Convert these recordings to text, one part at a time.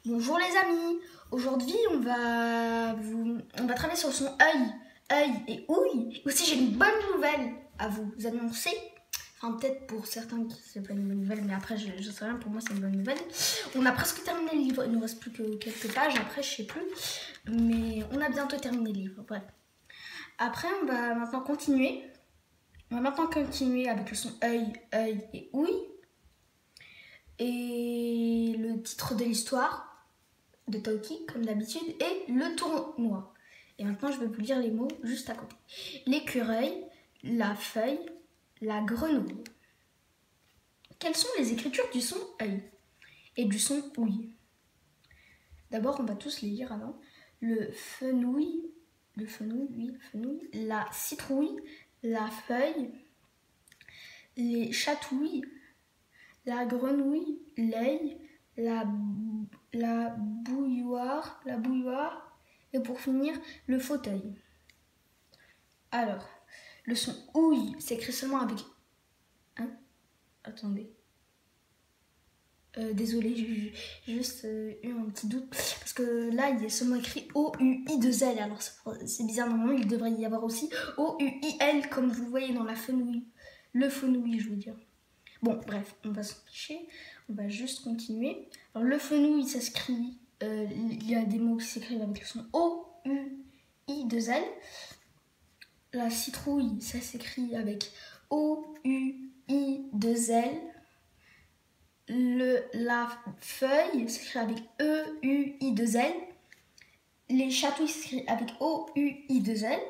Bonjour les amis, aujourd'hui on va travailler sur le son œil et ouille. Et aussi j'ai une bonne nouvelle à vous annoncer. Enfin peut-être pour certains qui c'est pas une bonne nouvelle, mais après je sais rien, pour moi c'est une bonne nouvelle. On a presque terminé le livre, il nous reste plus que quelques pages, après je sais plus. Mais on a bientôt terminé le livre, bref. Après on va maintenant continuer. On va maintenant continuer avec le son œil et ouille. Et le titre de l'histoire de Taoki, comme d'habitude, et le tournoi. Et maintenant, je vais vous lire les mots juste à côté. L'écureuil, la feuille, la grenouille. Quelles sont les écritures du son œil et du son ouille? D'abord, on va tous les lire avant. Le fenouil, la citrouille, la feuille, les chatouilles, la grenouille, l'œil, la bouilloire, et pour finir, le fauteuil. Alors, le son ouille s'écrit seulement avec... Hein? Attendez. Désolée, j'ai juste eu un petit doute. Parce que là, il y a seulement écrit O-U-I-2-L. Alors, c'est bizarre, normalement, il devrait y avoir aussi O-U-I-L, comme vous voyez dans la fenouil. Le fenouil, je veux dire. Bon, bref, on va s'en ficher. On va juste continuer. Alors, le fenouil, ça s'écrit... il y a des mots qui s'écrivent avec le son O-U-I-2-L. La citrouille, ça s'écrit avec O-U-I-2-L. La feuille s'écrit avec E-U-I-2-L. Les chatouilles s'écrit avec O-U-I-2-L.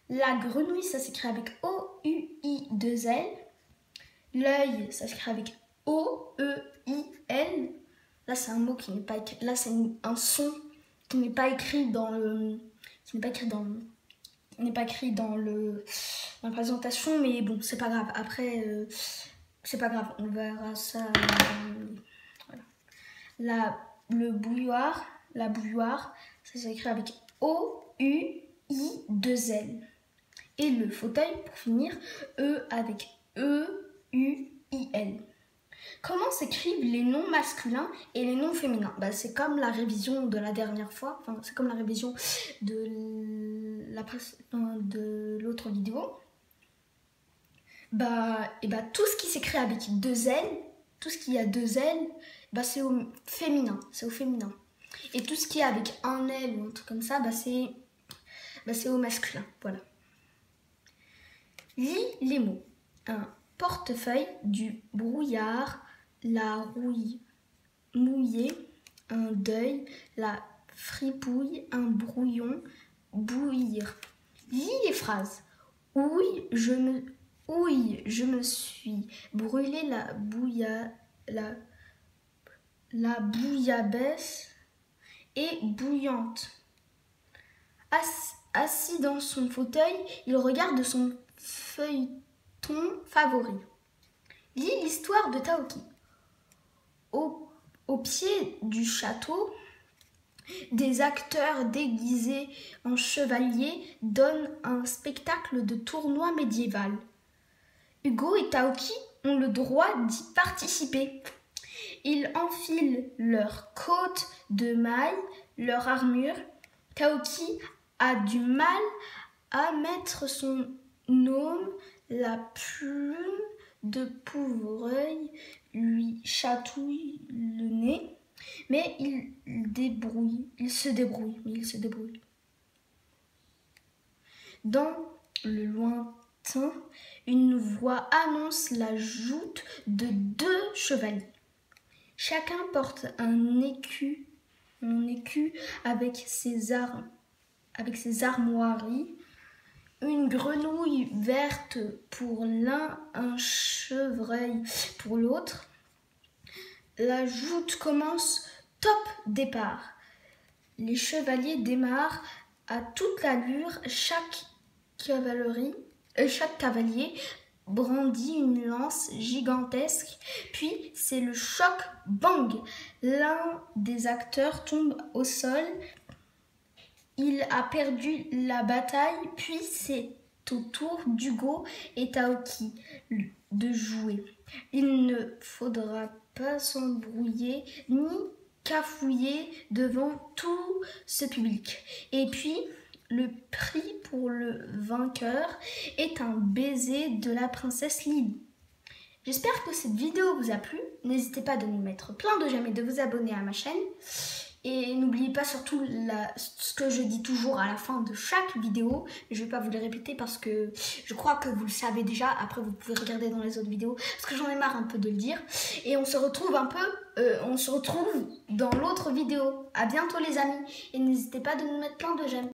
La grenouille, ça s'écrit avec O-U-I-2-L. L'œil, ça s'écrit avec O-E-I-L. Là, c'est un mot qui n'est pas écrit. Là, c'est un son qui n'est pas écrit dans le. Qui n'est pas écrit dans la présentation, mais bon, c'est pas grave. Après, c'est pas grave, on verra ça. Voilà. La bouilloire, ça s'écrit avec O-U-I-2-L. Et le fauteuil, pour finir, E avec E-U-I-L. Comment s'écrivent les noms masculins et les noms féminins? C'est comme la révision de la dernière fois, enfin c'est comme la révision de l'autre vidéo. Et tout ce qui s'écrit avec deux L, tout ce qui a deux L, c'est au féminin, Et tout ce qui est avec un L ou un truc comme ça, c'est au masculin, voilà. Lis les mots. Un portefeuille, du brouillard, la rouille mouillée, un deuil, la fripouille, un brouillon, bouillir. Lis les phrases. Ouille, je me suis brûlé la bouillabaisse est bouillante. Assis dans son fauteuil, il regarde son feuilleton favori. Lis l'histoire de Taoki. Au pied du château, des acteurs déguisés en chevaliers donnent un spectacle de tournoi médiéval. Hugo et Taoki ont le droit d'y participer. Ils enfilent leurs côtes de mailles, leur armure. Taoki a du mal à mettre son aume, la plume de Pouvreuil lui chatouille le nez, mais il se débrouille. Dans le lointain, une voix annonce la joute de deux chevaliers. Chacun porte un écu avec ses armoiries, une grenouille verte pour l'un, un chevreuil pour l'autre. La joute commence, top départ. Les chevaliers démarrent à toute allure. Chaque cavalier brandit une lance gigantesque, puis c'est le choc, bang! L'un des acteurs tombe au sol. Il a perdu la bataille, puis c'est au tour d'Hugo et Taoki de jouer. Il ne faudra pas s'embrouiller ni cafouiller devant tout ce public. Et puis, le prix pour le vainqueur est un baiser de la princesse Lily. J'espère que cette vidéo vous a plu. N'hésitez pas de nous mettre plein de j'aime et de vous abonner à ma chaîne. Et n'oubliez pas surtout ce que je dis toujours à la fin de chaque vidéo. Je ne vais pas vous le répéter parce que je crois que vous le savez déjà. Après, vous pouvez regarder dans les autres vidéos parce que j'en ai marre un peu de le dire. Et on se retrouve dans l'autre vidéo. À bientôt les amis. Et n'hésitez pas de nous mettre plein de j'aime.